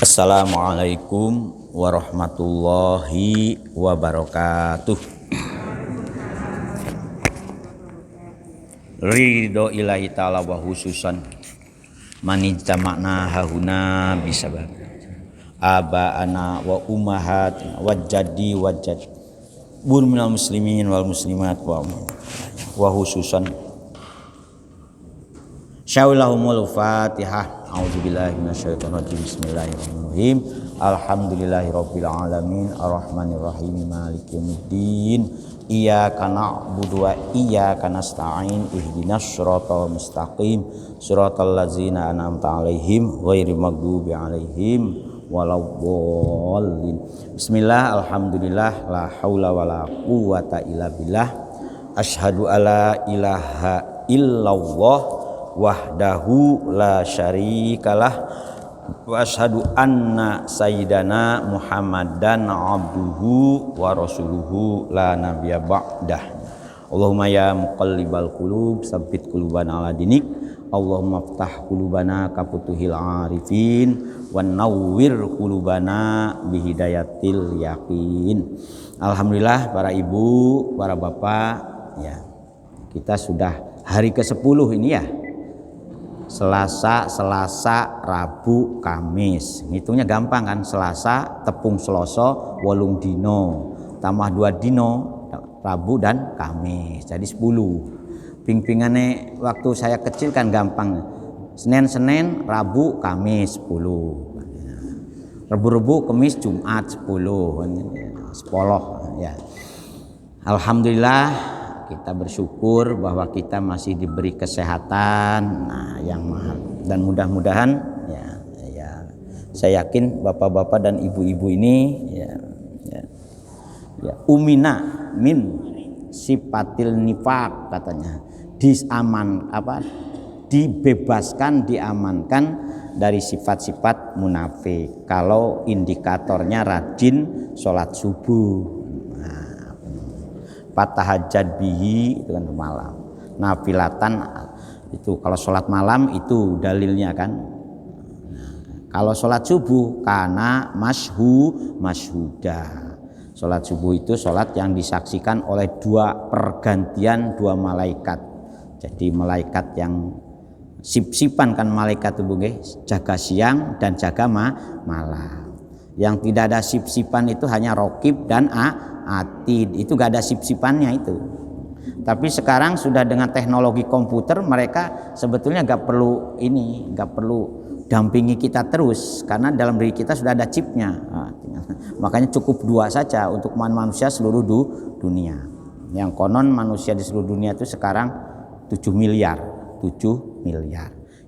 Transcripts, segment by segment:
Assalamualaikum warahmatullahi wabarakatuh. Ridho ilahi ta'ala wa khususan manijtama'na hahuna bisabab aba'ana wa ummahat wa jaddi wa jad bur minal muslimin wal muslimat wa khususan syawlahumul fatihah. A'udzubillahi minasyaitonirrajim. Bismillahirrahmanirrahim. Alhamdulillahirabbil alamin arrahmanirrahim maliki yaumiddin. Iyyaka na'budu wa iyyaka nasta'in ihdinas siratal mustaqim siratal ladzina an'amta 'alaihim ghairil maghdubi 'alaihim waladdallin. Bismillah, alhamdulillah, la haula wala quwwata illa billah. Asyhadu alla ilaha illallah wahdahu la syarikalah wa asyhadu anna sayyidana Muhammadan abduhu wa rasuluhu la nabiyya ba'dah. Allahumma ya muqallibal qulub tsabbit qulubana ala dinik. Allahumma iftah qulubana ka futuhil arifin wan nawwir qulubana bihidayatil yaqin. Alhamdulillah para ibu, para bapak, ya. Kita sudah hari ke-10 ini ya. Selasa, Rabu, Kamis. Ngitungnya gampang kan? Selasa, tepung Selasa, 8 dino. Tambah 2 dino, Rabu dan Kamis. Jadi 10. Ping-pingannya waktu saya kecil kan gampang. Senin, Rabu, Kamis 10. Rebu, Kamis, Jumat 10. Sepoloh ya. Alhamdulillah kita bersyukur bahwa kita masih diberi kesehatan, yang mahal, dan mudah-mudahan ya saya yakin bapak-bapak dan ibu-ibu ini ya umina min sifatil nifaq katanya, dibebaskan, diamankan dari sifat-sifat munafik kalau indikatornya rajin sholat subuh. Fatahajjad bihi itu kan malam. Nafilatan itu kalau sholat malam itu dalilnya kan. Kalau sholat subuh karena masyhuda. Sholat subuh itu sholat yang disaksikan oleh pergantian dua malaikat. Jadi malaikat yang sip-sipan kan malaikat itu jaga siang dan jaga malam. Yang tidak ada sip-sipan itu hanya raqib dan atid, itu gak ada sip-sipannya itu. Tapi sekarang sudah dengan teknologi komputer mereka sebetulnya gak perlu dampingi kita terus karena dalam diri kita sudah ada chipnya. Makanya cukup 2 saja untuk manusia seluruh dunia. Yang konon manusia di seluruh dunia itu sekarang 7 miliar.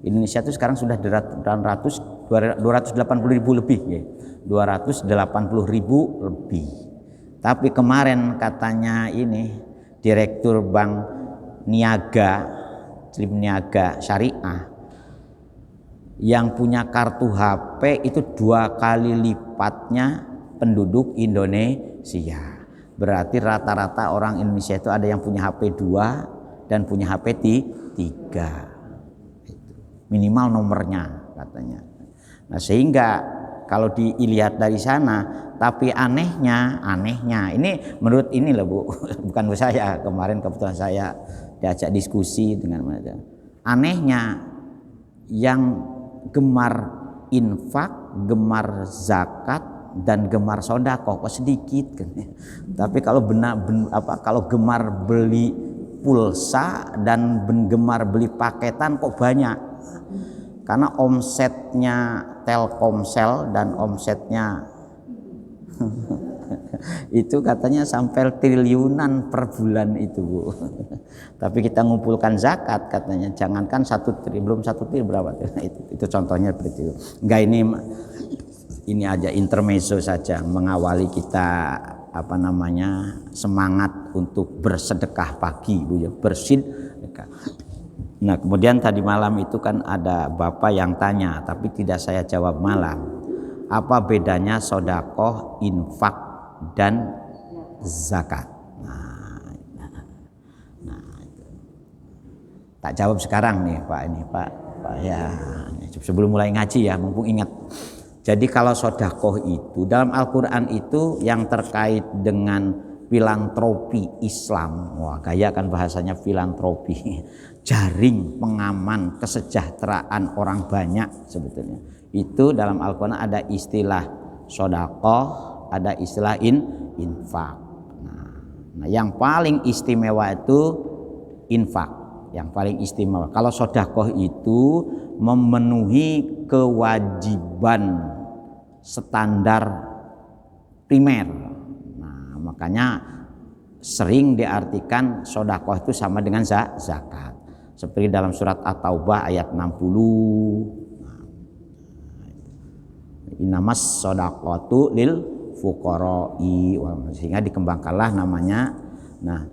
Indonesia itu sekarang sudah 280.000 lebih ya. 280.000 lebih. Tapi kemarin katanya ini Direktur Bank Niaga, Slim Niaga Syariah yang punya kartu HP itu 2 kali lipatnya penduduk Indonesia. Berarti rata-rata orang Indonesia itu ada yang punya HP 2 dan punya HP 3. Minimal nomornya katanya. Nah, sehingga kalau dilihat dari sana, tapi anehnya ini menurut ini loh Bu, bukan saya, kemarin kebetulan saya diajak diskusi dengan mereka. Anehnya yang gemar infak, gemar zakat dan gemar sedekah kok sedikit kan. Tapi kalau kalau gemar beli pulsa dan gemar beli paketan kok banyak. Karena omsetnya Telkomsel dan omsetnya itu katanya sampai triliunan per bulan itu Bu. Tapi kita ngumpulkan zakat katanya jangankan 1 triliun, belum 1 triliun berapa itu contohnya seperti itu. Enggak, ini aja intermezzo saja mengawali kita semangat untuk bersedekah pagi Bu ya, bersedekah. Nah, kemudian tadi malam itu kan ada bapak yang tanya, tapi tidak saya jawab malam. Apa bedanya sedekah, infak dan zakat? Nah, tak jawab sekarang nih Pak ya. Sebelum mulai ngaji ya, mumpung ingat. Jadi kalau sodakoh itu dalam Al-Quran itu yang terkait dengan filantropi Islam, wah gaya kan bahasanya filantropi, jaring pengaman kesejahteraan orang banyak sebetulnya. Itu dalam Al-Quran ada istilah sodakoh, ada istilah infak. Nah, yang paling istimewa itu infak, yang paling istimewa. Kalau sodakoh itu memenuhi kewajiban standar primer. Nah, makanya sering diartikan sodakoh itu sama dengan zakat. Seperti dalam surat At-Taubah ayat 60. Innamas sodakotu lil fuqara'i, sehingga dikembangkanlah namanya. Nah,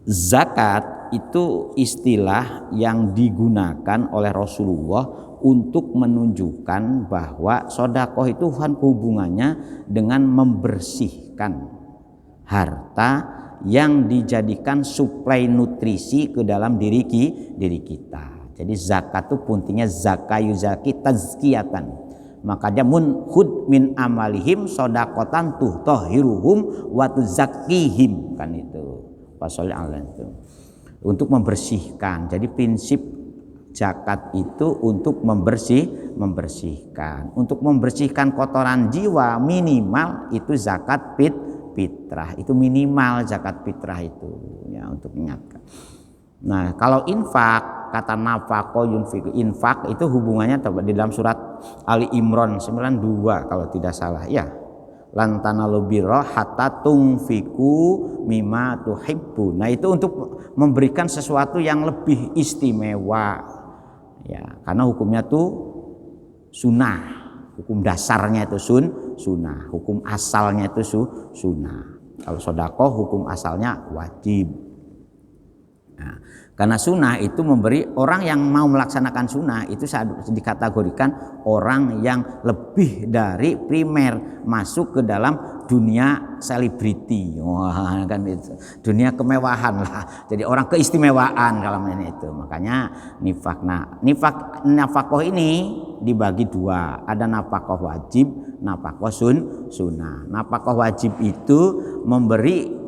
zakat itu istilah yang digunakan oleh Rasulullah untuk menunjukkan bahwa sodakoh itu hubungannya dengan membersihkan harta yang dijadikan suplai nutrisi ke dalam diri kita. Jadi zakat itu puntinya zakayu zaki tazkiyatan. Makanya munhud min amalihim sodakotan tuh tohiruhum watu zakihim, kan itu pasal itu untuk membersihkan. Jadi prinsip zakat itu untuk membersihkan, untuk membersihkan kotoran jiwa minimal itu zakat fitrah, itu minimal zakat fitrah itu ya, untuk ingatkan. Nah, kalau infak, kata nafaqo yunfiqu, infak itu hubungannya di dalam surat Ali Imran 92 kalau tidak salah ya. Lan tanalul birra hatta tunfiqu mimma tuhibbu. Nah, itu untuk memberikan sesuatu yang lebih istimewa ya, karena hukumnya tuh sunnah, hukum dasarnya itu sunnah, hukum asalnya itu sunnah. Kalau sedekah hukum asalnya wajib. Nah, karena sunnah itu memberi orang yang mau melaksanakan sunnah itu dikategorikan orang yang lebih dari primer masuk ke dalam dunia selebriti, wah kan itu, dunia kemewahan lah. Jadi orang keistimewaan kalau ini itu. Makanya nifak. Nah, nafkah ini dibagi dua, ada nafkah wajib, nafkah sunnah. Nafkah wajib itu memberi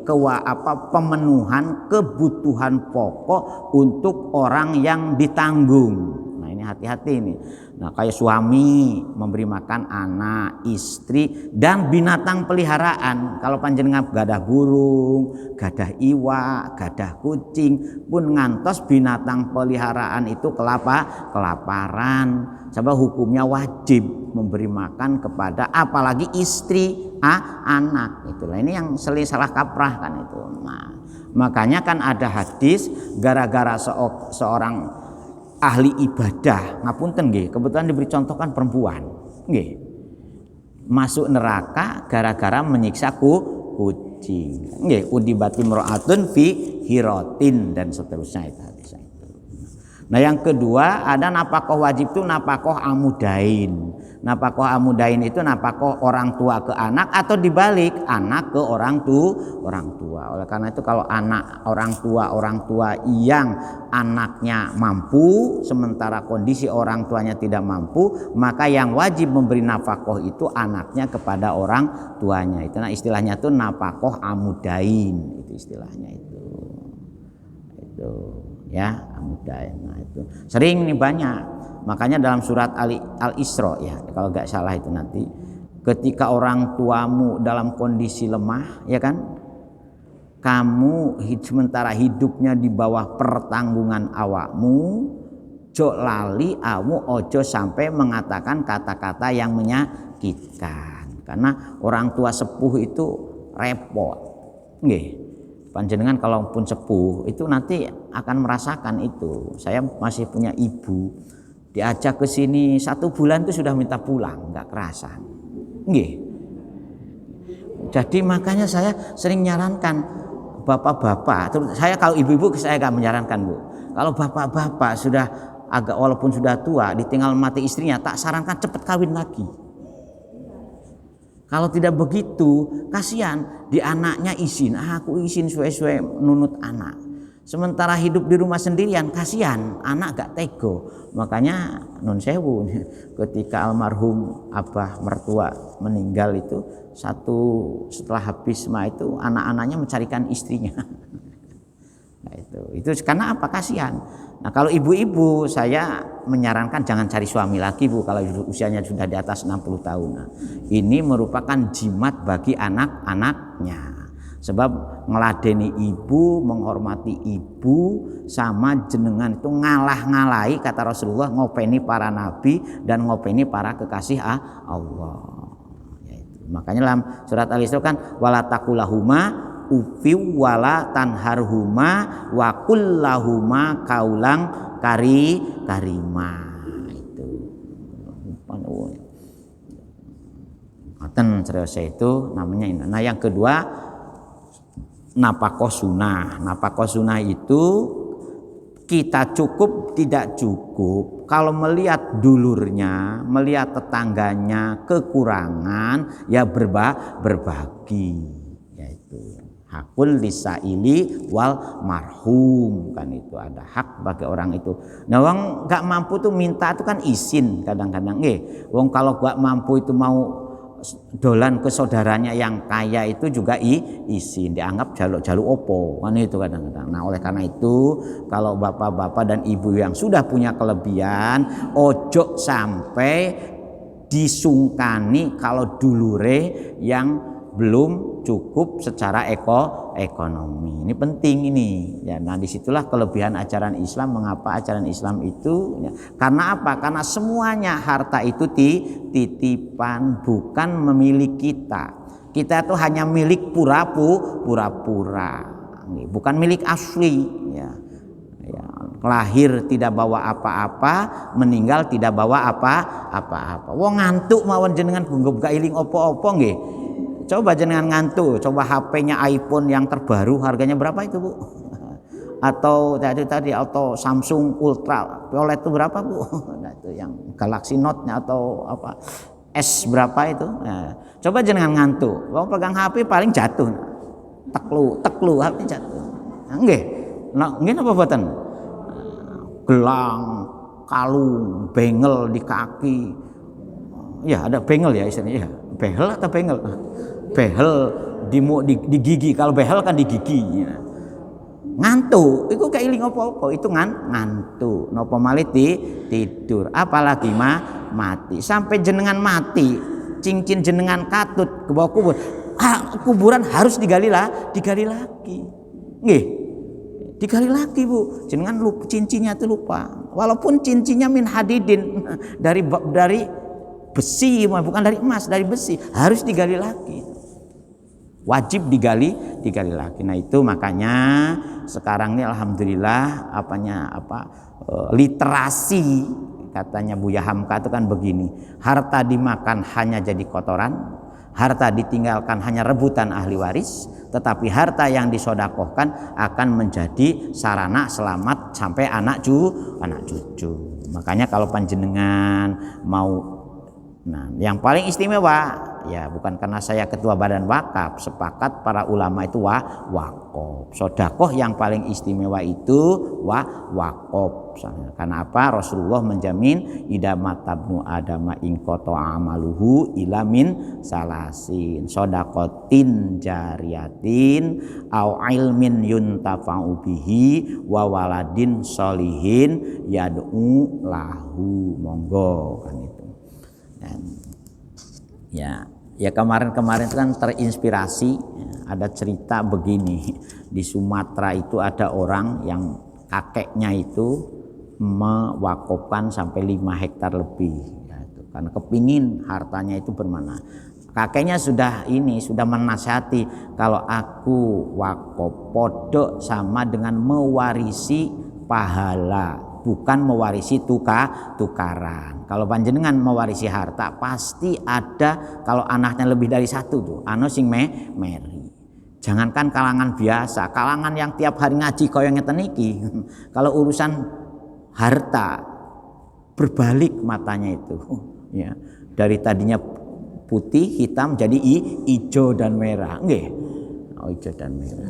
pemenuhan kebutuhan pokok untuk orang yang ditanggung. Nah, ini hati-hati ini. Nah, kayak suami memberi makan anak, istri, dan binatang peliharaan. Kalau panjenengan gadah burung, gadah iwak, gadah kucing, pun ngantos binatang peliharaan itu kelaparan. Coba hukumnya wajib memberi makan kepada apalagi istri, anak. Itulah ini yang salah kaprah kan itu. Nah, makanya kan ada hadis gara-gara seorang ahli ibadah, ngapunten nggih, kebetulan diberi contoh kan perempuan, nggih, masuk neraka gara-gara menyiksa kucing, nggih, udibati mra'atun fi hiratin dan seterusnya itu hadis itu. Nah, yang kedua ada nafkah wajib itu nafkah amudain. Nafkah amudain itu nafkah orang tua ke anak atau dibalik anak ke orang tua. Oleh karena itu kalau anak orang tua yang anaknya mampu sementara kondisi orang tuanya tidak mampu, maka yang wajib memberi nafkah itu anaknya kepada orang tuanya. Itu nah istilahnya itu nafkah amudain, itu istilahnya itu ya, amudain. Nah, itu sering nih banyak. Makanya dalam surat Al-Isra ya, kalau nggak salah itu nanti ketika orang tuamu dalam kondisi lemah ya kan, kamu sementara hidupnya di bawah pertanggungan awakmu, jo lali amu ojo sampai mengatakan kata-kata yang menyakitkan, karena orang tua sepuh itu repot nggih. Panjenengan kalaupun sepuh itu nanti akan merasakan itu. Saya masih punya ibu, diajak ke sini 1 bulan itu sudah minta pulang, nggak kerasa, nggih. Jadi makanya saya sering nyarankan bapak-bapak, saya kalau ibu-ibu saya nggak menyarankan Bu. Kalau bapak-bapak sudah agak walaupun sudah tua, ditinggal mati istrinya, tak sarankan cepat kawin lagi. Kalau tidak begitu, kasihan di anaknya izin, aku izin sesuai nunut anak. Sementara hidup di rumah sendirian kasihan, anak gak tego. Makanya nun sewu ketika almarhum abah mertua meninggal itu setelah habis mah itu anak-anaknya mencarikan istrinya. Nah, itu karena apa? Kasihan. Nah, kalau ibu-ibu saya menyarankan jangan cari suami lagi Bu kalau usianya sudah di atas 60 tahun. Nah, ini merupakan jimat bagi anak-anaknya. Sebab ngeladeni ibu, menghormati ibu sama jenengan itu ngalah-ngalahi kata Rasulullah, ngopeni para nabi dan ngopeni para kekasih Allah. Yaitu. Makanya dalam surat Al-Isra kan wala taqulahuma ufiw wala tanharhuma wa kullahuma kaulang karima. Itu. Ngoten serius itu namanya ini. Nah, yang kedua napakoh sunnah. Napakoh sunnah itu kita cukup tidak cukup kalau melihat dulurnya, melihat tetangganya kekurangan ya berbagi, yaitu hakul lisaili wal marhum, kan itu ada hak bagi orang itu. Nah, wong gak mampu tuh minta itu kan izin kadang-kadang. Wong kalau gak mampu itu mau dolan ke saudaranya yang kaya itu juga izin, dianggap jaluk-jaluk opo kan itu kadang-kadang. Nah, oleh karena itu kalau bapak-bapak dan ibu yang sudah punya kelebihan ojo sampai disungkani kalau dulure yang belum cukup secara ekonomi. Ini penting ini. Ya, nah disitulah kelebihan ajaran Islam. Mengapa ajaran Islam itu? Ya, karena apa? Karena semuanya harta itu titipan, bukan memiliki kita. Kita itu hanya milik pura-pura, bukan milik asli. Ya, lahir tidak bawa apa-apa, meninggal tidak bawa apa-apa. Wong ngantuk mawon jenengan buka iling opo-opo nggih. Coba jenengan ngantuk, coba HP-nya iPhone yang terbaru harganya berapa itu Bu? Atau tadi atau Samsung Ultra OLED itu berapa Bu? Nah, itu yang Galaxy Note-nya atau apa S berapa itu? Nah, coba jenengan ngantuk, mau pegang HP paling jatuh, teklu HP jatuh. Nah, nggih apa boten? Gelang, kalung, bengel di kaki. Ya ada bengel ya istilahnya ya. Behel atau bengel? Behel di gigi. Kalau behel kan di gigi. Ngantuk, itu kayak iling apa-apa, itu ngantuk. Napa malih tidur, apalagi mati. Sampai jenengan mati, cincin jenengan katut ke bawah kubur. Kuburan harus digali lagi. Nggih. Digali lagi Bu. Jenengan lupa cincinnya itu lupa. Walaupun cincinnya min hadidin dari besi, bukan dari emas, dari besi, harus digali lagi. Wajib digali lagi. Nah, itu makanya sekarang ini alhamdulillah literasi katanya Buya Hamka itu kan begini. Harta dimakan hanya jadi kotoran, harta ditinggalkan hanya rebutan ahli waris, tetapi harta yang disodakohkan akan menjadi sarana selamat sampai anak cucu. Makanya kalau panjenengan mau, nah yang paling istimewa ya bukan karena saya ketua badan wakaf, sepakat para ulama itu wakaf. Sodakoh yang paling istimewa itu wakaf. Karena apa? Rasulullah menjamin idza matabnu adama in qata amaluhu ila min salasin sodakotin jariyatin au ilmin yuntafa'u bihi wa waladin solihin yad'u lahu. Monggo kan itu. Dan ya kemarin itu kan terinspirasi, ada cerita begini. Di Sumatera itu ada orang yang kakeknya itu mewakafkan sampai 5 hektar lebih ya, itu karena kepingin hartanya itu bermana. Kakeknya sudah menasihati, kalau aku wakaf podok sama dengan mewarisi pahala, bukan mewarisi tukaran. Kalau panjenengan mewarisi harta pasti ada, kalau anaknya lebih dari satu tuh anu sing meri. Jangankan kalangan biasa, kalangan yang tiap hari ngaji kaya ngeten iki. Kalau urusan harta berbalik matanya itu ya. Dari tadinya putih hitam jadi hijau dan merah. Nggih. Oh, hijau dan merah.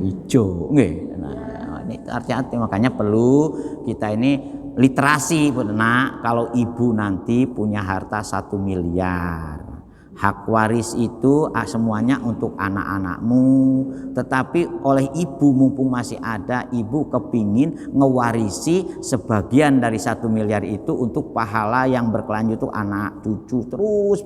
Hijau nggih. Nah, Artinya makanya perlu kita ini literasi, nak. Kalau ibu nanti punya harta 1 miliar, hak waris itu semuanya untuk anak-anakmu, tetapi oleh ibu mumpung masih ada, ibu kepingin ngewarisi sebagian dari 1 miliar itu untuk pahala yang berkelanjut untuk anak cucu terus.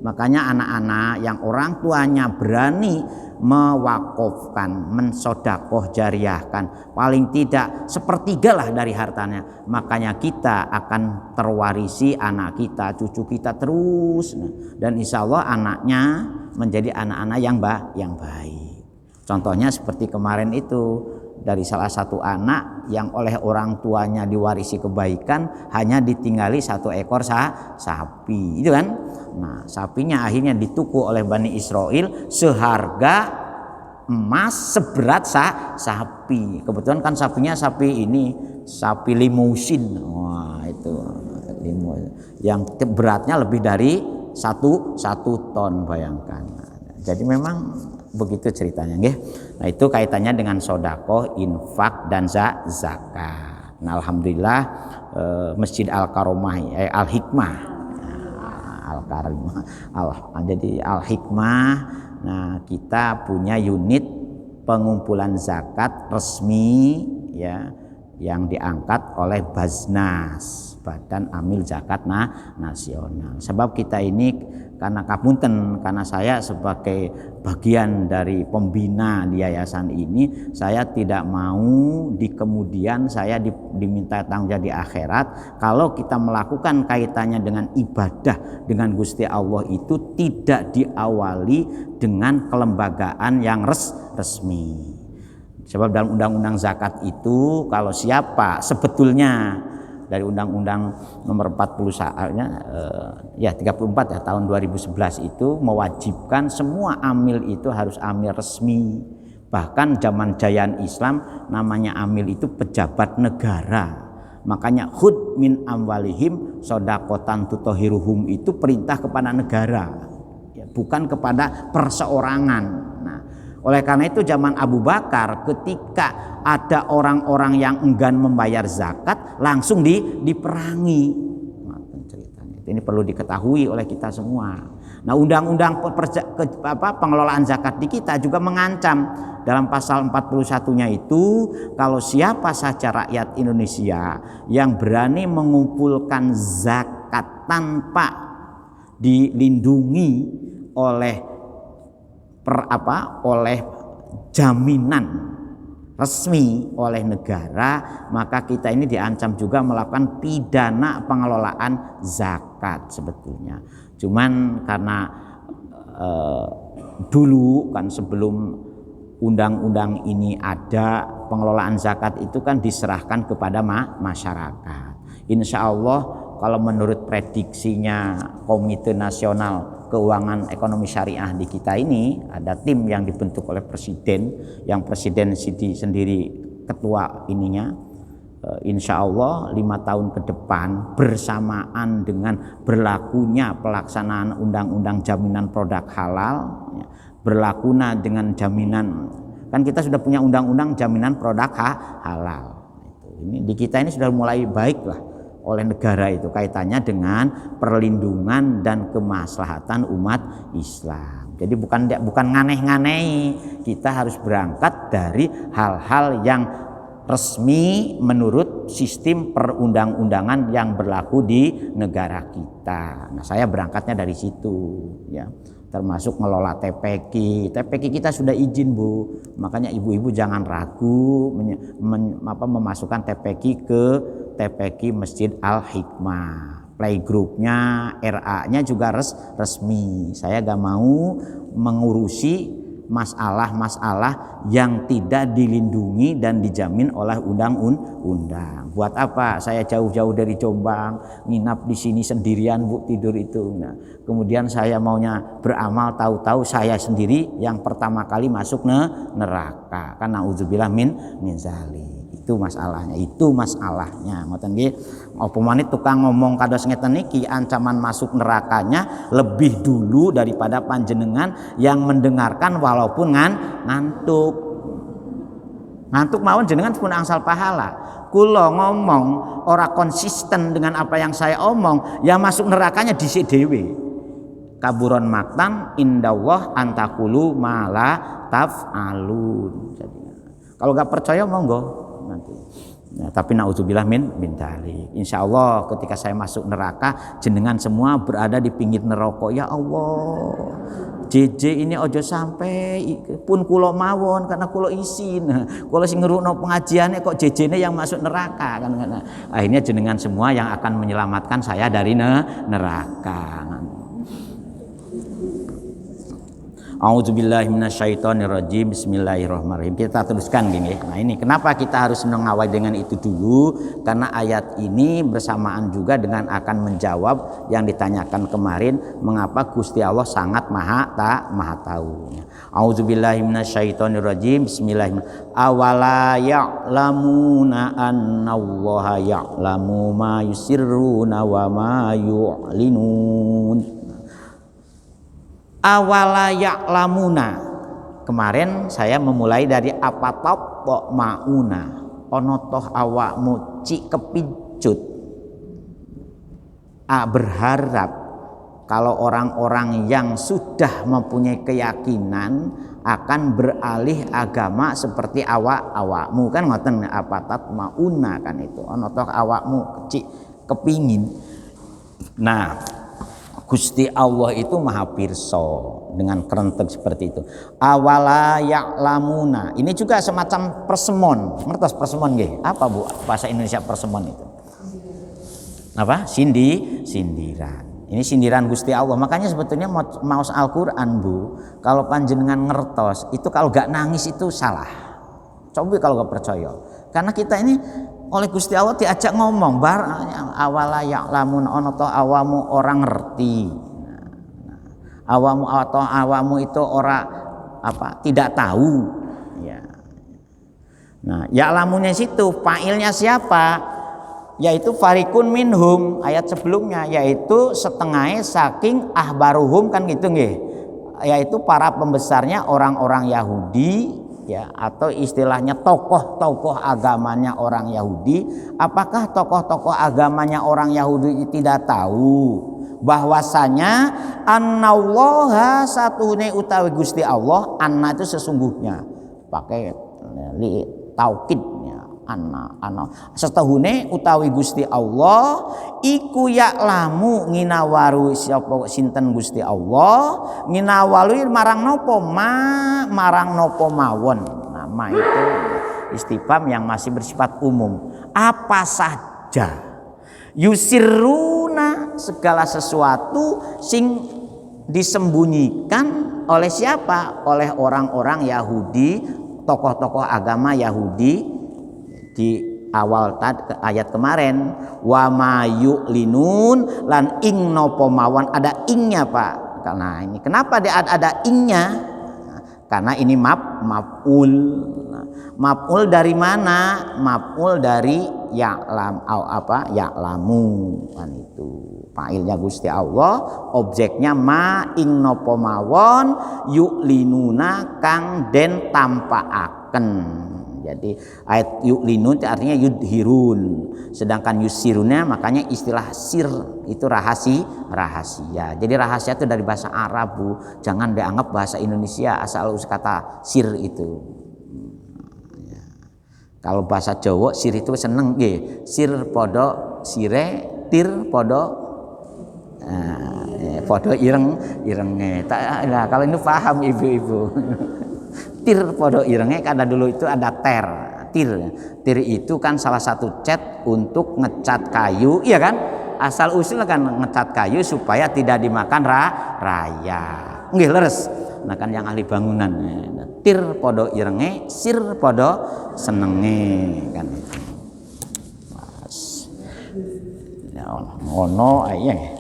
Makanya anak-anak yang orang tuanya berani mewakofkan, mensodakoh jariahkan paling tidak 1/3 lah dari hartanya, makanya kita akan terwarisi anak kita, cucu kita terus. Dan insya Allah anaknya menjadi anak-anak yang baik. Contohnya seperti kemarin itu, dari salah satu anak yang oleh orang tuanya diwarisi kebaikan, hanya ditinggali 1 ekor sapi, itu kan. Nah, sapinya akhirnya dituku oleh Bani Israel seharga emas seberat sapi. Kebetulan kan sapinya sapi limusin. Wah, itu yang beratnya lebih dari 1 ton, bayangkan. Jadi memang begitu ceritanya, nggih. Nah, itu kaitannya dengan sedekah, infak dan zakat. Nah, alhamdulillah Masjid Al-Karomah, Al-Hikmah, jadi Al-Hikmah. Nah, kita punya unit pengumpulan zakat resmi ya, yang diangkat oleh Baznas, Badan Amil Zakat Nasional. Sebab kita ini karena saya sebagai bagian dari pembina di yayasan ini, saya tidak mau di kemudian saya diminta tanggung jawab di akhirat kalau kita melakukan kaitannya dengan ibadah dengan Gusti Allah itu tidak diawali dengan kelembagaan yang resmi. Sebab dalam undang-undang zakat itu, kalau siapa sebetulnya dari Undang-Undang nomor 34 ya tahun 2011 itu mewajibkan semua amil itu harus amil resmi. Bahkan zaman jayaan Islam namanya amil itu pejabat negara. Makanya khud min amwalihim shadaqatan tutahhiruhum itu perintah kepada negara, ya, bukan kepada perseorangan. Nah, oleh karena itu zaman Abu Bakar ketika ada orang-orang yang enggan membayar zakat langsung diperangi. Nah, ceritanya ini perlu diketahui oleh kita semua. Nah, undang-undang pengelolaan zakat di kita juga mengancam dalam pasal 41-nya itu, kalau siapa saja rakyat Indonesia yang berani mengumpulkan zakat tanpa dilindungi oleh oleh jaminan resmi oleh negara, maka kita ini diancam juga melakukan pidana pengelolaan zakat sebetulnya. Cuman karena dulu kan sebelum undang-undang ini ada, pengelolaan zakat itu kan diserahkan kepada masyarakat. Insya Allah kalau menurut prediksinya Komite Nasional Keuangan Ekonomi Syariah di kita ini, ada tim yang dibentuk oleh presiden, yang presiden sendiri ketua ininya. Insya Allah 5 tahun ke depan bersamaan dengan berlakunya pelaksanaan undang-undang jaminan produk halal, berlakunya dengan jaminan, kan kita sudah punya undang-undang jaminan produk halal. Ini di kita ini sudah mulai baik lah oleh negara itu kaitannya dengan perlindungan dan kemaslahatan umat Islam. Jadi bukan nganeh-nganeh, kita harus berangkat dari hal-hal yang resmi menurut sistem perundang-undangan yang berlaku di negara kita. Nah, saya berangkatnya dari situ ya. Termasuk ngelola TPQ kita sudah izin, Bu. Makanya ibu-ibu jangan ragu memasukkan TPQ ke TPQ Masjid Al-Hikmah. Playgroupnya, RA-nya juga resmi. Saya gak mau mengurusi masalah-masalah yang tidak dilindungi dan dijamin oleh undang-undang. Buat apa saya jauh-jauh dari Jombang, nginap di sini sendirian, Bu, tidur itu. Nah, kemudian saya maunya beramal, tahu-tahu saya sendiri yang pertama kali masuk neraka. Karena auzubillah min zalik. Itu masalahnya. Ngoten nggih. Apa maneh tukang ngomong kados ngeten niki, ancaman masuk nerakanya lebih dulu daripada panjenengan yang mendengarkan walaupun ngantuk. Ngantuk mawon jenengan pun angsal pahala. Kula ngomong ora konsisten dengan apa yang saya omong, ya masuk nerakanya dhisik dhewe. Kaburon maktan indallah antakulu mala taf'alun. Jadi, kalau nggak percaya monggo nanti. Ya, tapi naudzubillah min dzalik. Insyaallah ketika saya masuk neraka jenengan semua berada di pinggir neraka. Ya Allah. JJ ini ojo sampai pun kulo mawon karena kulo isin. Kulo sing ngrungokno pengajiane kok JJ-ne yang masuk neraka kan. Akhirnya jenengan semua yang akan menyelamatkan saya dari neraka. A'udzubillahi minasyaitonirrajim. Bismillahirrahmanirrahim. Kita teruskan gini. Nah, ini kenapa kita harus mengawal dengan itu dulu? Karena ayat ini bersamaan juga dengan akan menjawab yang ditanyakan kemarin, mengapa Gusti Allah sangat maha tahu. A'udzubillahi minasyaitonirrajim. Bismillahirrahmanirrahim. Awala ya'lamuna annallaha ya'lamu ma yusirruna wa ma yu'linun. Awala ya'lamuna. Kemarin saya memulai dari apatop mauna. Ono toh awakmu cik kepicut. Berharap kalau orang-orang yang sudah mempunyai keyakinan akan beralih agama seperti awakmu kan ngoten apatat mauna kan itu. Ono toh awakmu cik kepingin. Nah, Gusti Allah itu maha pirsa dengan kerentek seperti itu. Awala ya'lamuna. Ini juga semacam persemon. Ngertos persemon nggih? Apa Bu bahasa Indonesia persemon itu? Apa? Sindiran. Ini sindiran Gusti Allah. Makanya sebetulnya maos Al-Qur'an Bu, kalau panjenengan ngertos, itu kalau gak nangis itu salah. Coba kalau gak percaya. Karena kita ini oleh Gusti Allah diajak ngomong awala ya'lamun ono to awamu orang ngerti. Awamu atau awamu itu ora apa tidak tahu ya. Nah, ya'lamunnya situ fa'ilnya siapa? Yaitu farikun minhum ayat sebelumnya, yaitu setengahnya saking ahbaruhum kan gitu nggih. Yaitu para pembesarnya orang-orang Yahudi ya, atau istilahnya tokoh-tokoh agamanya orang Yahudi. Apakah tokoh-tokoh agamanya orang Yahudi tidak tahu bahwasanya annallaha satune utawi Gusti Allah, anna itu sesungguhnya pakai li taukidnya, anna setahune utawi Gusti Allah iku ya'lamu nginawaru sapa sinten Gusti Allah nginawalu marang nopo mawon. Nah, ma itu istifham yang masih bersifat umum. Apa saja yusiruna segala sesuatu sing disembunyikan oleh siapa? Oleh orang-orang Yahudi, tokoh-tokoh agama Yahudi di awal ayat kemarin. Wa ma yu'linun lan ing napa mawon, ada ingnya Pak. Karena ini kenapa dia ada ingnya? Karena ini maf'ul. Maf'ul dari mana? Maf'ul dari ya'lamu kan itu. Fa'ilnya Gusti Allah, objeknya ma ing napa mawon yu'linuna kang den tampakaken. Jadi ayat yu'linun artinya yudhirun. Sedangkan yusiruna makanya istilah sir itu rahasia. Jadi rahasia itu dari bahasa Arab Bu. Jangan dianggap bahasa Indonesia asal usul kata sir itu. Ya. Kalau bahasa Jawa sir itu seneng nggih. Sir podo sire, tir podo podo irenge. Nah, kalau ini paham ibu-ibu. Tir podo irenge karena dulu itu ada tir itu kan salah satu cat untuk ngecat kayu, iya kan? Asal usul kan ngecat kayu supaya tidak dimakan raya. Nggih leres. Nah kan yang ahli bangunan. Tir podo irenge, sir podo senenge kan itu. Ya Allah, ngono ae.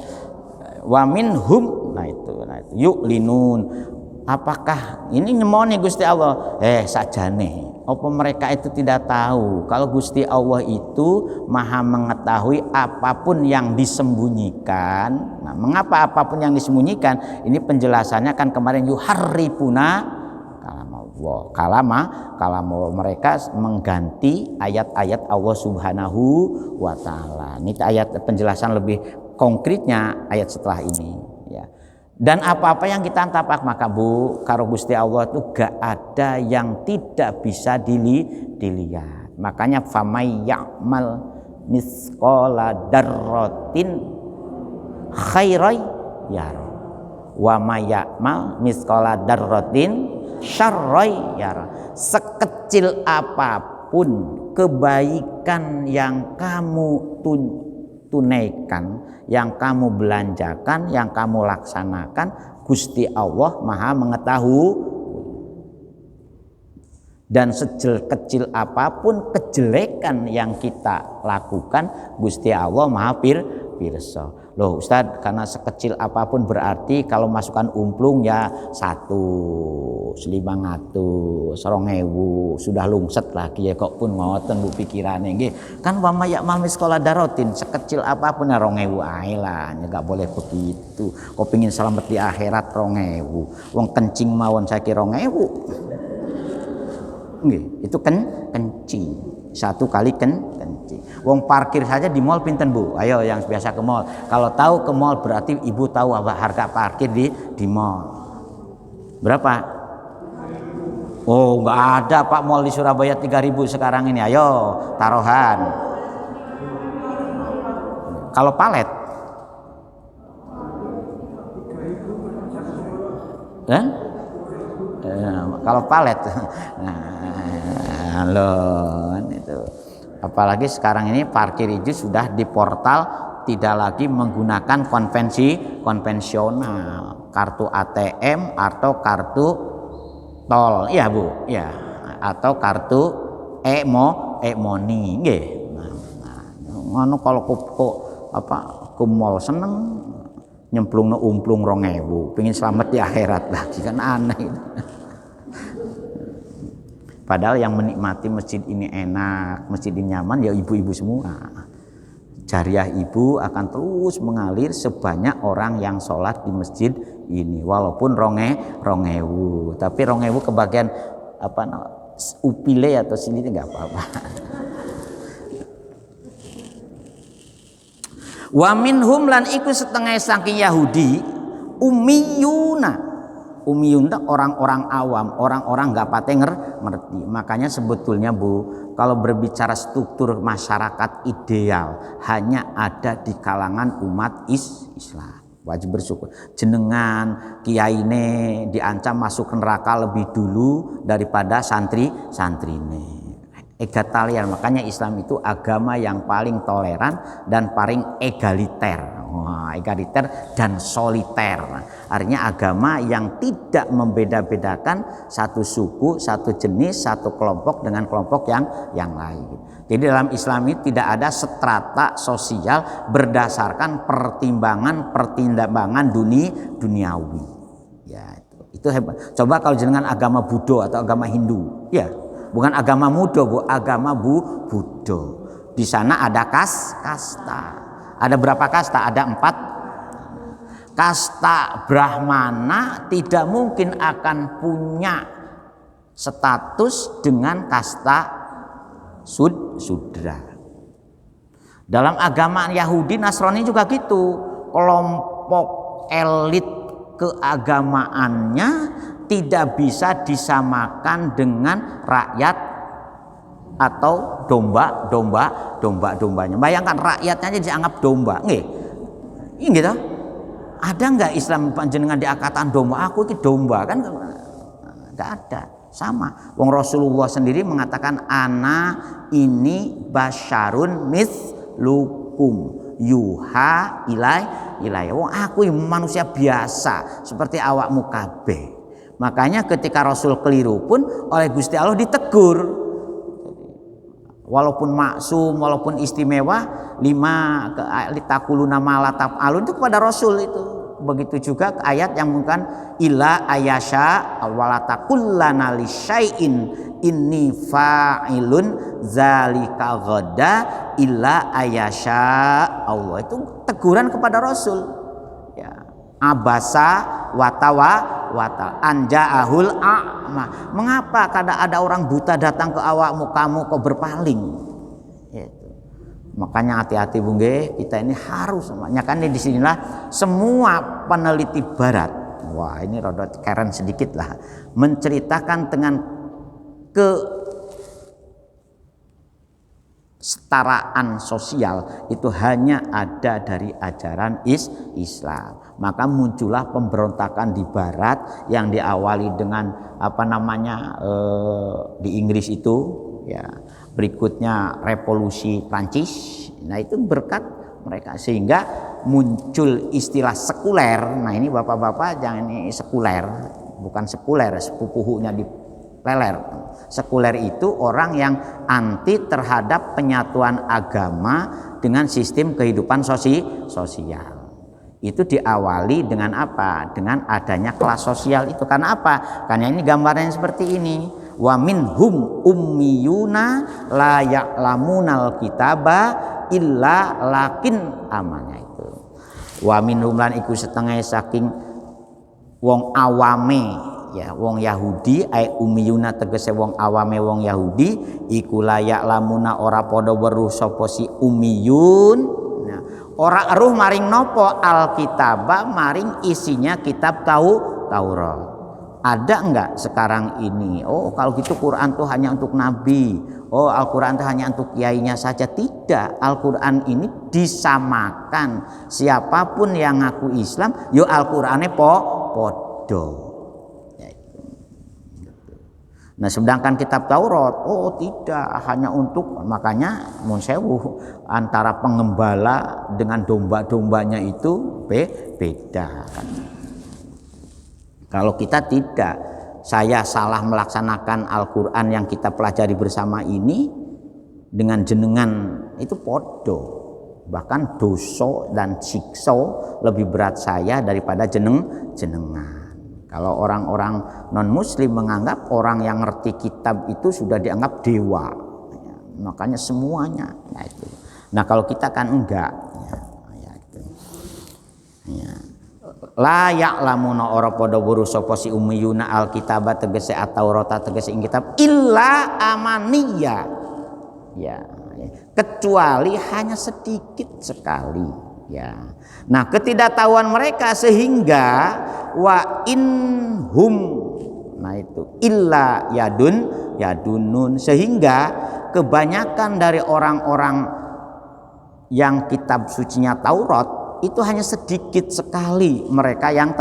Wa minhum nah itu yu'linun. Apakah ini nyemoni Gusti Allah? Sajane. Apa mereka itu tidak tahu kalau Gusti Allah itu maha mengetahui apapun yang disembunyikan. Nah, mengapa apapun yang disembunyikan? Ini penjelasannya kan kemarin yuharrifuna kalam Allah. Kalau mereka mengganti ayat-ayat Allah Subhanahu wa taala. Ini ayat penjelasan lebih konkretnya ayat setelah ini ya. Dan apa-apa yang kita tapak maka Bu karo Gusti Allah itu gak ada yang tidak bisa dilihat. Makanya famay ya'mal misqala darratin khairai yara wa may ya'mal misqala darratin syarrai yara. Sekecil apapun kebaikan yang kamu tunaikan, yang kamu belanjakan, yang kamu laksanakan, Gusti Allah Maha mengetahui. Dan sekecil apapun kejelekan yang kita lakukan, Gusti Allah Maha pirsa. Loh Ustadz, karena sekecil apapun berarti kalau masukkan umplung ya 1, 500, 2.000 sudah lungset lagi ya kok pun ngoten Bu pikirane nggih. Kan wa may ya'mal misqala dzarratin, sekecil apapun ya 2.000 ae lah, enggak boleh begitu. Kok pengin selamat di akhirat 2.000. Wong kencing mawon saiki 2.000. Nggih, itu kencing. 1 kali kencing. Wong parkir saja di mall pinten Bu? Ayo yang biasa ke mall. Kalau tahu ke mall berarti Ibu tahu apa harga parkir di mall. Berapa? Oh, enggak ada Pak mall di Surabaya 3.000 sekarang ini. Ayo, taruhan. Kalau palet? Kalau palet. Loh, itu. Apalagi sekarang ini parkir itu sudah di portal, tidak lagi menggunakan konvensional, kartu ATM atau kartu tol, iya Bu, ya, atau kartu e-money, nggih. Ngono kalau ke mall seneng nyemplungno umplung 2.000, pengen selamat di akhirat lagi kan aneh. Padahal yang menikmati masjid ini enak, masjid ini nyaman ya ibu-ibu semua. Jariah ibu akan terus mengalir sebanyak orang yang sholat di masjid ini, walaupun 2.000, tapi 2.000 kebagian upile atau sini nggak apa-apa. Wa minhum lan iku setengah saking Yahudi Ummiyun orang-orang awam, orang-orang nggak pate ngerti. Makanya sebetulnya Bu, kalau berbicara struktur masyarakat ideal hanya ada di kalangan umat Islam. Wajib bersyukur. Jenengan kiyaine diancam masuk neraka lebih dulu daripada santrine. Egalitarian, makanya Islam itu agama yang paling toleran dan paling egaliter. Egaliter dan soliter, artinya agama yang tidak membeda-bedakan satu suku, satu jenis, satu kelompok dengan kelompok yang lain. Jadi dalam Islam ini tidak ada strata sosial berdasarkan pertimbangan duniawi. Ya, itu hebat. Coba kalau jenengan agama Buddha atau agama Hindu, ya, bukan agama Buddha, Bu, agama Buddha. Di sana ada kasta. Ada berapa kasta? Ada 4. Kasta Brahmana tidak mungkin akan punya status dengan kasta Sudra. Dalam agama Yahudi Nasrani juga gitu. Kelompok elit keagamaannya tidak bisa disamakan dengan rakyat atau domba-dombanya. Bayangkan rakyatnya aja dianggap domba, nggih. Ini gitu. Ada nggak Islam panjenengan diangkatan domba? Aku itu domba kan? Nggak ada. Sama. Wong Rasulullah sendiri mengatakan ana ini basyarun mislukum yuha ilai. Wong aku manusia biasa seperti awakmu kabeh. Makanya ketika Rasul keliru pun oleh Gusti Allah ditegur. Walaupun maksum, walaupun istimewa, 5 litakuluna ma la taf'alun itu kepada Rasul itu. Begitu juga ayat yang bukan illa ayasha walatakullana li syai'in inni fa'ilun zalika ghada illa ayasha Allah. Itu teguran kepada Rasul. Ya. Abasa watawa wa ta'ala. Anja'ahul a'ma. Mengapa kadang ada orang buta datang ke awakmu, kamu kok berpaling? Gitu. Makanya hati-hati Bu nggih, kita ini harus, makanya kan di sinilah semua peneliti barat. Wah, ini rada keren sedikit lah, menceritakan dengan kesetaraan sosial itu hanya ada dari ajaran Islam. Maka muncullah pemberontakan di barat yang diawali dengan di Inggris itu ya, berikutnya revolusi Prancis. Nah, itu berkat mereka sehingga muncul istilah sekuler. Nah, ini bapak-bapak jangan ini sekuler, bukan sekuler sepupunya di leler. Sekuler itu orang yang anti terhadap penyatuan agama dengan sistem kehidupan sosial. Itu diawali dengan apa? Dengan adanya kelas sosial itu. Karena apa? Karena ini gambarnya seperti ini. Wa minhum ummiyuna la ya'lamunal kitaba illa lakin amannya itu. Wa minhum lan iku setengah saking wong awame ya, wong Yahudi ay ummiyuna tegese wong awame wong Yahudi iku layak lamuna ora padha weruh sapa si ummiyun. Nah, ora eruh maring nopo alkitaba maring isinya kitab Taurat. Ada enggak sekarang ini? Oh, kalau gitu Quran tuh hanya untuk nabi. Oh, Al-Quran itu hanya untuk kiainya saja. Tidak, Al-Quran ini disamakan. Siapapun yang ngaku Islam, yo Al-Qurannya podo. Nah, sedangkan kitab Taurat, oh tidak, hanya untuk, makanya mun sewu antara pengembala dengan domba-dombanya itu beda kan. Kalau kita tidak, saya salah melaksanakan Al-Quran yang kita pelajari bersama ini dengan jenengan itu podo, bahkan dosa dan siksa lebih berat saya daripada jenengan. Kalau orang-orang non muslim menganggap orang yang ngerti kitab itu sudah dianggap dewa ya, makanya semuanya ya itu. Nah, kalau kita kan enggak ya itu ya. La ya'lamuna ora padha weruh sapa si ummiyuna alkitaba tegese at-taurata tegese ing kitab illa amaniya ya, kecuali hanya sedikit sekali ya. Nah, ketidaktahuan mereka sehingga wa inhum, nah itu illa yadunun, sehingga kebanyakan dari orang-orang yang kitab sucinya Taurat itu hanya sedikit sekali mereka yang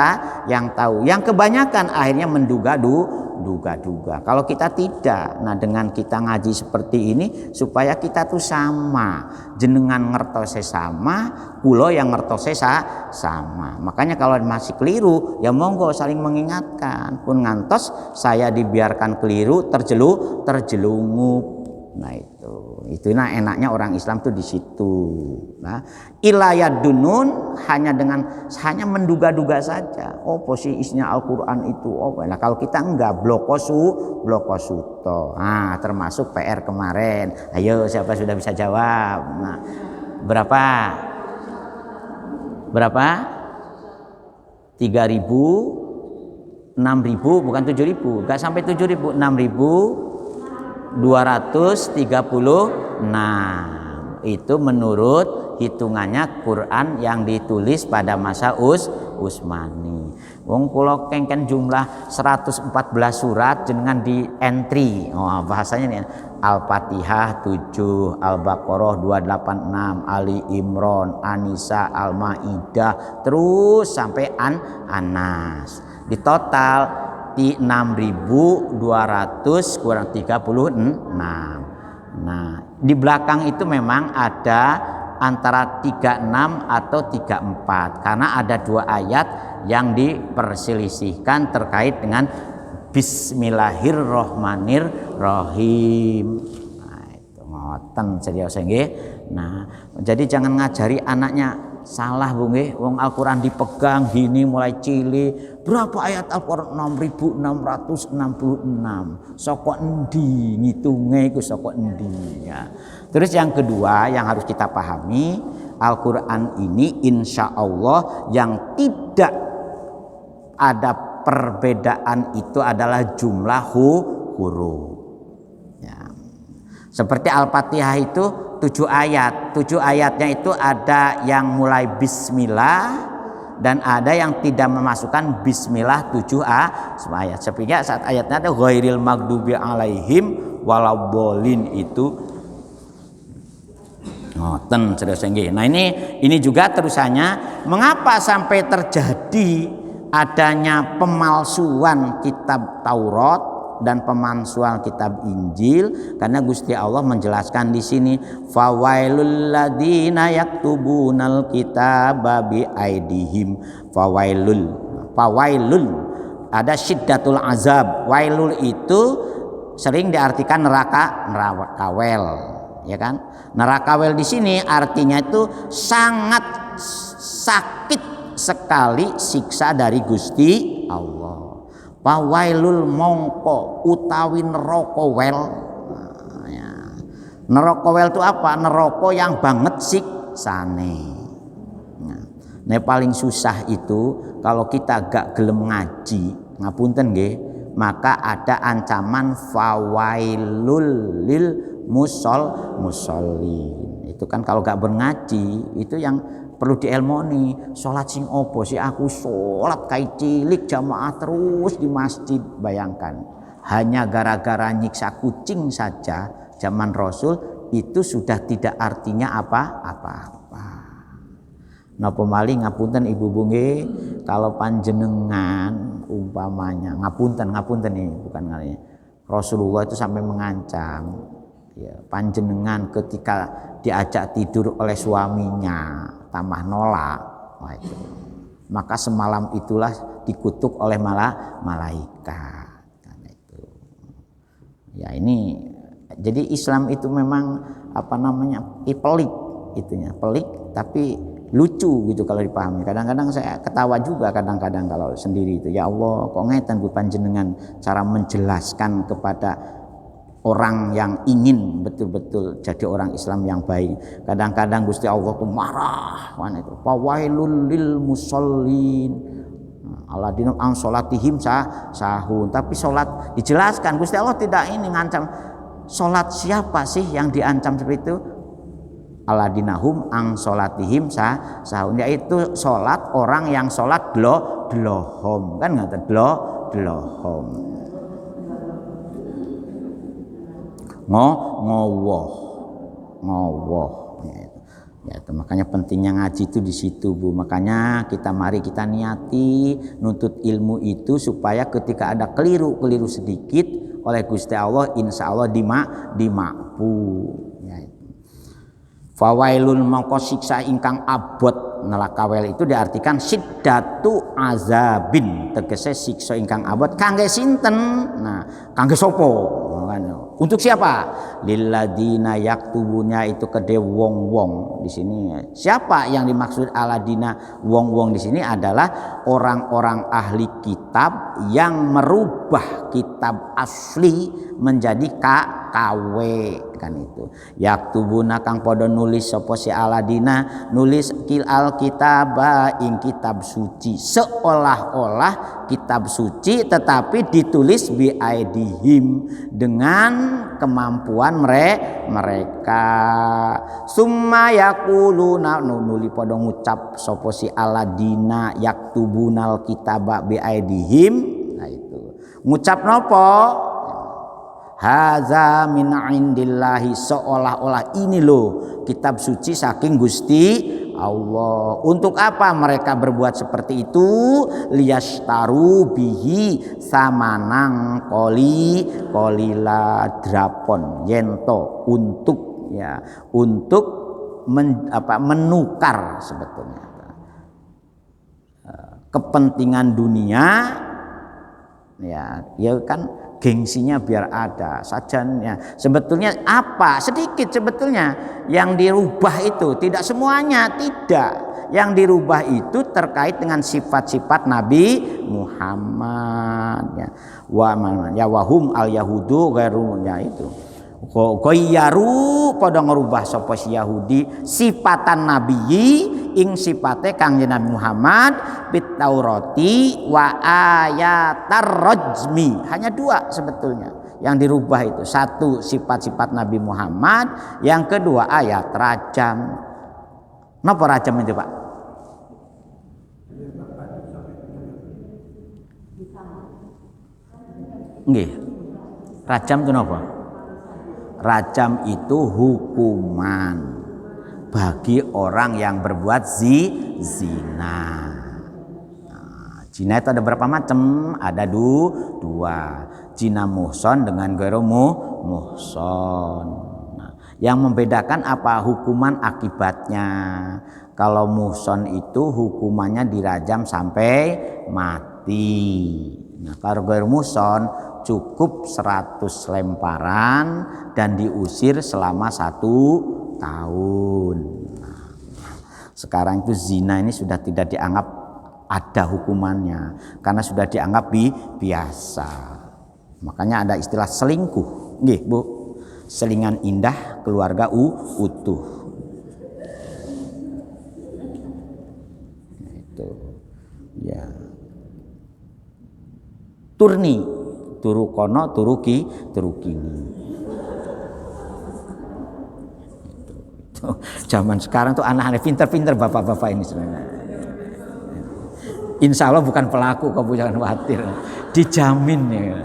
tahu. Yang kebanyakan akhirnya menduga-duga. Kalau kita tidak, nah dengan kita ngaji seperti ini supaya kita tuh sama, jenengan ngertose sama, kula yang ngertose sama. Makanya kalau masih keliru, ya monggo saling mengingatkan. Pun ngantos saya dibiarkan keliru, terjelungup. Nah itu nah enaknya orang Islam tuh di situ. Nah, ilayadunun hanya menduga-duga saja. Oh, posisi isinya Al-Qur'an itu. Oh, nah kalau kita enggak blokosuto. Nah, termasuk PR kemarin. Ayo siapa sudah bisa jawab? Nah, berapa? 3.000, 6.000, bukan 7.000. Enggak sampai 7.000, 6.236. Itu menurut hitungannya Quran yang ditulis pada masa Utsmani. Wong kula kengken jumlah 114 surat jenengan di entry. Oh, bahasanya nih Al-Fatihah 7, Al-Baqarah 286, Ali Imran, An-Nisa, Al-Maidah, terus sampai An-Nas. Di total di 6.200 kurang 36. Nah, di belakang itu memang ada antara 36 atau 34 karena ada 2 ayat yang diperselisihkan terkait dengan Bismillahirrohmanirrohim. Nah, itu ngoten serius nggih. Nah, jadi jangan ngajari anaknya salah Bu nggih, wong Al-Qur'an dipegang gini mulai cilik. Berapa ayat Al-Qur'an? 6.666. Saka endi ngitunge iku saka endi ya. Terus yang kedua yang harus kita pahami, Al-Qur'an ini insya Allah yang tidak ada perbedaan itu adalah jumlah huruf. Ya. Seperti Al-Fatihah itu 7 ayat. 7 ayatnya itu ada yang mulai bismillah dan ada yang tidak memasukkan bismillah 7 ayat. Sehingga saat ayatnya ada ghairil maghdubi alaihim waladhdallin itu ngoten sedasa nggih. Nah ini juga terusannya mengapa sampai terjadi adanya pemalsuan kitab Taurat dan pemalsuan kitab Injil, karena Gusti Allah menjelaskan di sini fawailul ladzina yaktubunal kitaba bi aidihim. Fawailul ada syiddatul azab. Wailul itu sering diartikan neraka wel, ya kan? Neraka wel di sini artinya itu sangat sakit sekali siksa dari Gusti Allah. Fawailul mongko utawi neraka wel. Nah, ya. Neraka wel itu apa? Neraka yang banget siksane. Nah, paling susah itu kalau kita gak gelem ngaji, ngapunten nggih, maka ada ancaman fawailul lil musallin. Itu kan kalau gak berngaji itu yang perlu dielmoni. Sholat sing opo sih, aku sholat kai cilik jamaah terus di masjid. Bayangkan hanya gara-gara nyiksa kucing saja zaman Rasul itu sudah tidak artinya apa-apa. Napa malih ngapunten ibu bunge, kalau panjenengan umpamanya ngapunten nih bukan kalinya, Rasulullah itu sampai mengancam ya, panjenengan ketika diajak tidur oleh suaminya tambah nolak, itu maka semalam itulah dikutuk oleh malaikat. Itu ya, ini jadi Islam itu memang pelik itunya, pelik tapi lucu gitu kalau dipahami. Kadang-kadang saya ketawa juga kadang-kadang kalau sendiri itu, ya Allah kok ngeten Bu panjenengan cara menjelaskan kepada orang yang ingin betul-betul jadi orang Islam yang baik. Kadang-kadang Gusti Allah tuh marah, itu fawailul lil musallin alladzina an salatihim sahun. Tapi salat dijelaskan, Gusti Allah tidak ini ngancam. Salat siapa sih yang diancam seperti itu? Alladzina hum an salatihim sahun, yaitu salat orang yang salat dlohom, kan ngaten dlohom. Ngowoh ya itu makanya pentingnya ngaji itu di situ Bu. Makanya mari kita niati nuntut ilmu itu supaya ketika ada keliru sedikit oleh Gusti Allah insya Allah dimampu ya. Fawailul mongko siksa ingkang abot. Neraka wel itu diartikan siddatu azabin, tegese siksa ingkang abot kangge sinten. Nah, kangge sopo? Untuk siapa? Lilladina yaktubunya itu kedhe wong-wong di sini. Siapa yang dimaksud aladina wong-wong di sini adalah orang-orang ahli kitab yang merubah kitab asli menjadi KW kan itu. Yaktubuna kang padha nulis sapa si aladina nulis alkitaba ing kitab suci seolah-olah kitab suci tetapi ditulis bi aidihim dengan kemampuan mereka. Summa yaquluna nuli padha ngucap sapa si aladina yaktubunal kitaba bi aidihim. Nah itu ngucap napa? Haza min indillahi, seolah-olah ini loh kitab suci saking Gusti Allah. Untuk apa mereka berbuat seperti itu? Liyastaru bihi samanang kolila drapon yento, untuk menukar sebetulnya kepentingan dunia ya kan, gengsinya biar ada saja. Sebetulnya apa sedikit sebetulnya yang dirubah itu, tidak semuanya, tidak. Yang dirubah itu terkait dengan sifat-sifat Nabi Muhammad ya. Wahum al yahudu ghairu ya itu. Ghayyaru padha ngrubah sapa si Yahudi sifatan nabiyyi ing sifate Kangjeng Nabi Muhammad bit Taurati wa ayatar rajmi. Hanya dua sebetulnya yang dirubah itu. Satu sifat-sifat Nabi Muhammad, yang kedua ayat rajam. Napa rajam itu, Pak? Nggih. Rajam itu napa? Rajam itu hukuman bagi orang yang berbuat zina. Zina itu ada berapa macam? Ada dua. Zina muhson dengan ghairu muhson. Nah, yang membedakan apa hukuman akibatnya? Kalau muhson itu hukumannya dirajam sampai mati. Nah, kalau ghairu muhson cukup 100 lemparan dan diusir selama 1 tahun. Nah, sekarang itu zina ini sudah tidak dianggap ada hukumannya karena sudah dianggap biasa. Makanya ada istilah selingkuh, nggih Bu. Selingan indah, keluarga utuh. Itu. Ya. Turni, turu kono, turu kini. Zaman sekarang tuh anak-anak pinter-pinter bapak-bapak ini sebenarnya. Insya Allah bukan pelaku, kamu jangan khawatir. Dijamin ya.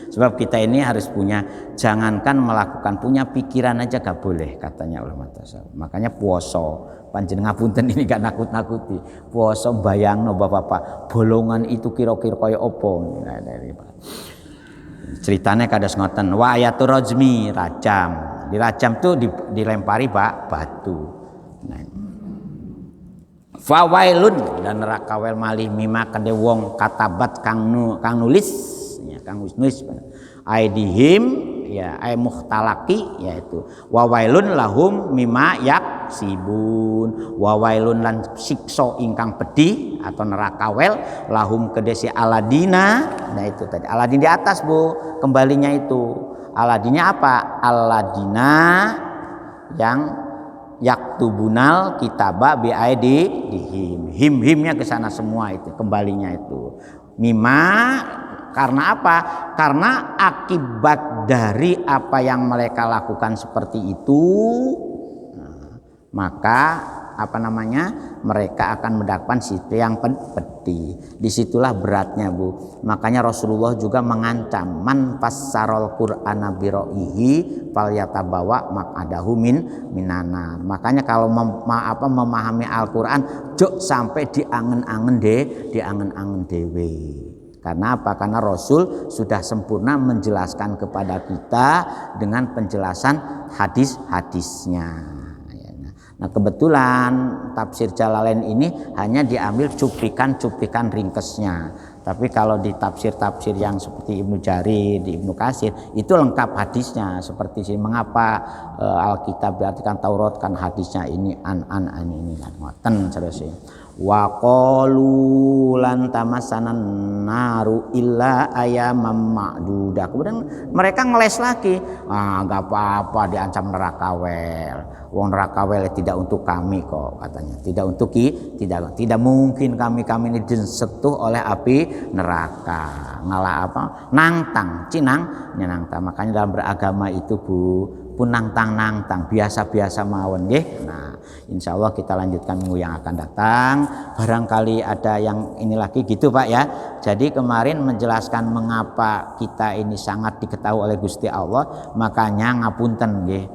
Sebab kita ini harus punya, jangankan melakukan, punya pikiran aja gak boleh katanya ulama tasawuf. Makanya puasa, panjenengan ngapunten ini gak nakut-nakuti. Puasa bayangno bapak-bapak, bolongan itu kira-kira kaya apa. Nah, ceritanya kados ngoten, wa ayatul rajmi, rajam. Dirajam tuh dilempari batu. Nah. Fawailun dan neraka wel malih mima kade wong katabat kang nulis ya kang nulis aidihim ya ay muhtalaki yaitu wawailun lahum mima yaksibun wawailun lan siksa ingkang pedih atau neraka wel lahum kedesi aladina. Nah itu tadi aladin di atas Bu, kembalinya itu aladinnya apa? Aladina yang yaktubunal kitaba biaidihim, himnya ke sana semua itu kembalinya itu mima. Karena apa? Karena akibat dari apa yang mereka lakukan seperti itu, maka mereka akan mendapatkan situ yang pedih. Disitulah beratnya Bu. Makanya Rasulullah juga mengancam man fassarol Qur'ana biro'ihi falyatabawa maq'adahu minana. Makanya kalau memahami Al-Qur'an jok sampai diangen-angen dewe. Karena apa? Karena Rasul sudah sempurna menjelaskan kepada kita dengan penjelasan hadis-hadisnya. Nah kebetulan tafsir Jalalain ini hanya diambil cuplikan-cuplikan ringkesnya. Tapi kalau di tafsir-tafsir yang seperti Ibnu Jarir, di Ibnu Katsir itu lengkap hadisnya. Seperti sih mengapa Alkitab diartikan Taurat kan hadisnya ini an ini kan ngoten terus sih. Wa qalu lan tamassanan naru illa ayamam ma'dudah. Kemudian mereka ngeles lagi. Enggak apa-apa diancam neraka wel. Wong neraka wel tidak untuk kami kok katanya. Tidak untuk tidak mungkin kami ini disentuh oleh api neraka. Ngalah apa? Nangtang, cinang nyenangtang. Makanya dalam beragama itu Bu, pun nangtang biasa-biasa mawon nggih. Nah, insyaallah kita lanjutkan minggu yang akan datang. Barangkali ada yang ini lagi gitu Pak ya. Jadi kemarin menjelaskan mengapa kita ini sangat diketahui oleh Gusti Allah, makanya ngapunten nggih.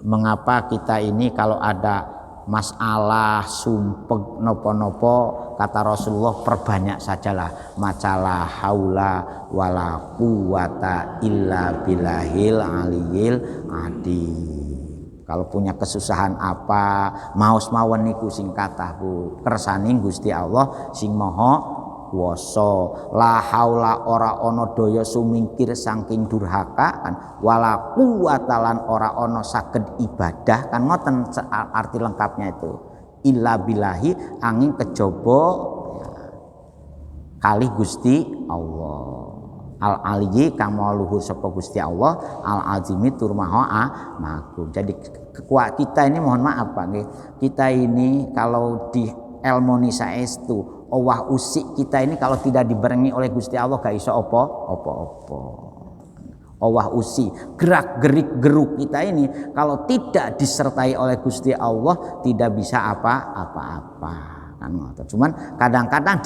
Mengapa kita ini kalau ada masalah sumpek nopo-nopo kata Rasulullah perbanyak sajalah macalah haula wala quwata illa billahil aliyil adzim. Kalau punya kesusahan apa maos mawon niku sing kathah Bu, kersaning Gusti Allah sing maha kuwasa. La haula ora ana daya sumingkir saking durhaka kan, wala quwata lan ora ana saged ibadah kan ngoten arti lengkapnya itu. Illa billahi angin kejaba ya, kalih Gusti Allah. al aliyyi kamaluhu sapa Gusti Allah, al azimi tur maha maha. Jadi kekuatan kita ini, mohon maaf Pak nggih, kita ini kalau di elmoni saestu owah usik kita ini kalau tidak dibarengi oleh Gusti Allah gak iso apa-apa. Owah usi, gerak gerik geruk kita ini kalau tidak disertai oleh Gusti Allah tidak bisa apa-apa kan. Cuman kadang-kadang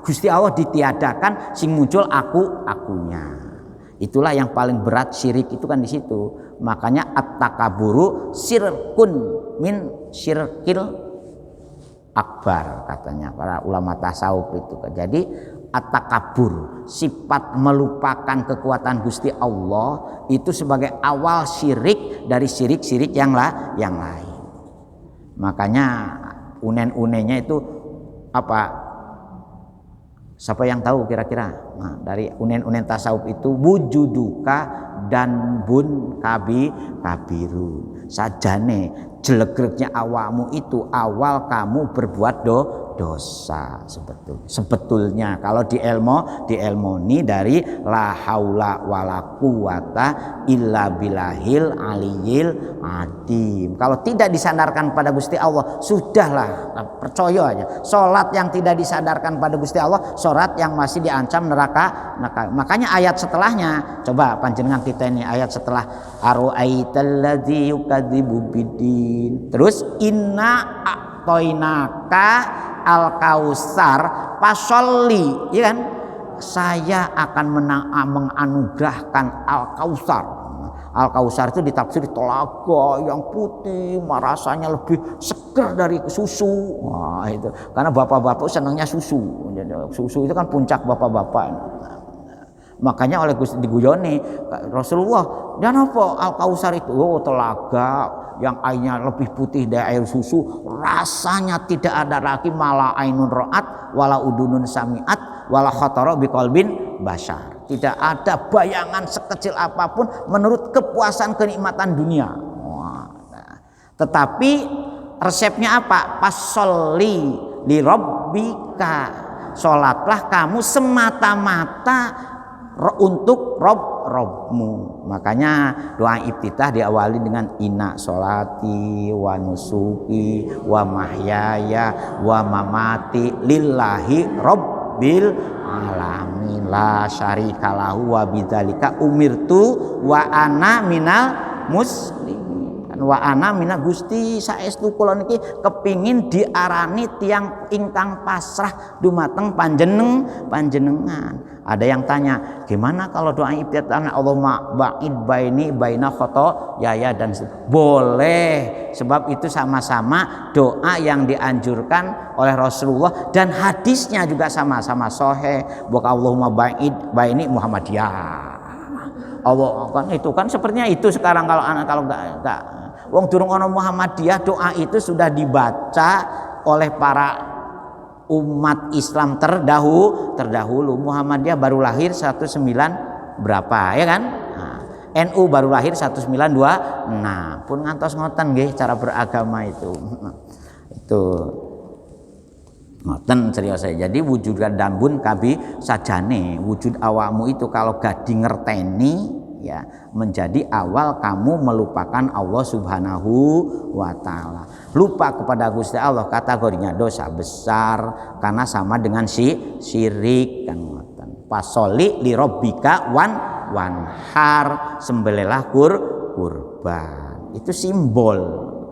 Gusti Allah ditiadakan, sing muncul akunya. Itulah yang paling berat syirik itu kan di situ. Makanya at-takaburu syirkun min syirkil akbar katanya para ulama tasawuf itu. Jadi at-takabur, sifat melupakan kekuatan Gusti Allah itu sebagai awal syirik dari syirik-syirik yang lain. Makanya unen-unennya itu apa? Siapa yang tahu kira-kira? Nah, dari unen-unen tasawuf itu wujuduka dan bun kabirun. Sajane jelek-jeleknya awakmu itu awal kamu berbuat dosa sebetulnya kalau dielmoni dari la haula wala quwata illa billahil aliyil adim. Kalau tidak disandarkan pada Gusti Allah, sudahlah, percaya aja, salat yang tidak disandarkan pada Gusti Allah, salat yang masih diancam neraka. Makanya ayat setelahnya, coba panjenengan kita ini ayat setelah ara'aitalladzi yukadzibu biddin, terus inna a'tainaka al-kausar pasolli, ya kan? Saya akan menganugerahkan al-kausar. Al-kausar itu ditafsir telaga yang putih, rasanya lebih seger dari susu. Wah, itu karena bapak-bapak senangnya susu. Susu itu kan puncak bapak-bapak. Makanya oleh Gusti diguyoni Rasulullah, dan apa al-kausar itu? Oh, telaga yang airnya lebih putih dari air susu, rasanya tidak ada lagi mala ainun ra'at wala udunun sami'at wala khatara biqalbin bashar. Tidak ada bayangan sekecil apapun menurut kepuasan kenikmatan dunia. Tetapi resepnya apa? Pasolli li rabbika, salatlah kamu semata-mata untuk Robmu. Makanya doa iftitah diawali dengan inna sholati wa nusuki wa mahyaya wa mamati lillahi rabbil alamin la syarikalahu wa bidzalika umirtu wa ana minal muslimin. Wa ana mina Gusti saestu kula niki kepingin diarani tiang ingkang pasrah dumateng panjenengan. Ada yang tanya, gimana kalau doa iftitah Allahumma ba'id baini baina khotoyaya dan boleh, sebab itu sama-sama doa yang dianjurkan oleh Rasulullah dan hadisnya juga sama-sama sahih. Bukan Allahumma ba'id baini Muhammadiyah. Allah kan itu kan sepertinya itu sekarang kalau enggak wong durung ana Muhammadiyah, doa itu sudah dibaca oleh para umat Islam terdahulu. Muhammadiyah baru lahir 19 berapa ya kan? Nah, NU baru lahir 1926. Nah, pun ngantos ngoten nggih cara beragama itu. Itu ngoten serius saya. Jadi wujud dambun kabi sajane, wujud awakmu itu kalau gak di ngerteni ya menjadi awal kamu melupakan Allah Subhanahu wa taala. Lupa kepada Gusti Allah kategorinya dosa besar karena sama dengan syirik kan ngoten. Pasoli li rabbika wanhar, sembelihlah kurban. Itu simbol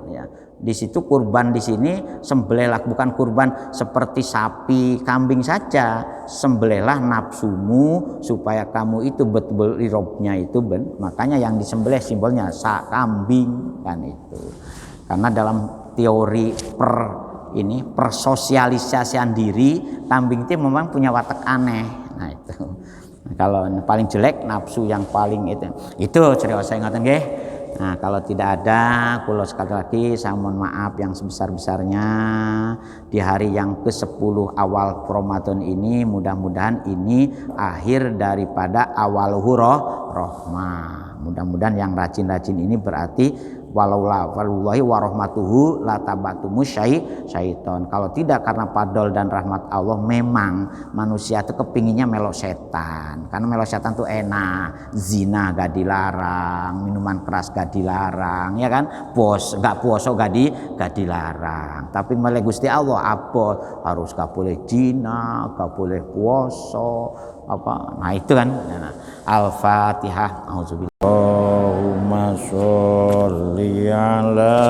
ya. Di situ kurban di sini sembelihlah bukan kurban seperti sapi, kambing saja. Sembelihlah nafsumu supaya kamu itu betul-betul robnya itu makanya yang disembelih simbolnya kambing kan itu. Karena dalam teori persosialisasian diri, kambing itu memang punya watak aneh. Nah itu. Nah, kalau paling jelek nafsu yang paling itu cerita saya ngatain nggih. Nah, kalau tidak ada, kula sekali lagi saya mohon maaf yang sebesar-besarnya di hari yang ke-10 awal Ramadan ini. Mudah-mudahan ini akhir daripada awal rahmah. Mudah-mudahan yang rajin-rajin ini berarti wallahi warahmatuhu la tabatumu syaiton. Kalau tidak karena fadl dan rahmat Allah, memang manusia itu kepinginnya melok setan. Karena melok setan tuh enak, zina gak dilarang, minuman keras gak dilarang, ya kan? Gak puasa gak dilarang. Tapi melek Gusti Allah apa? Harus gak boleh zina, gak boleh puasa, apa? Nah itu kan. Nah, Al-Fatihah. Auzubillahi. Allahumma sholli ala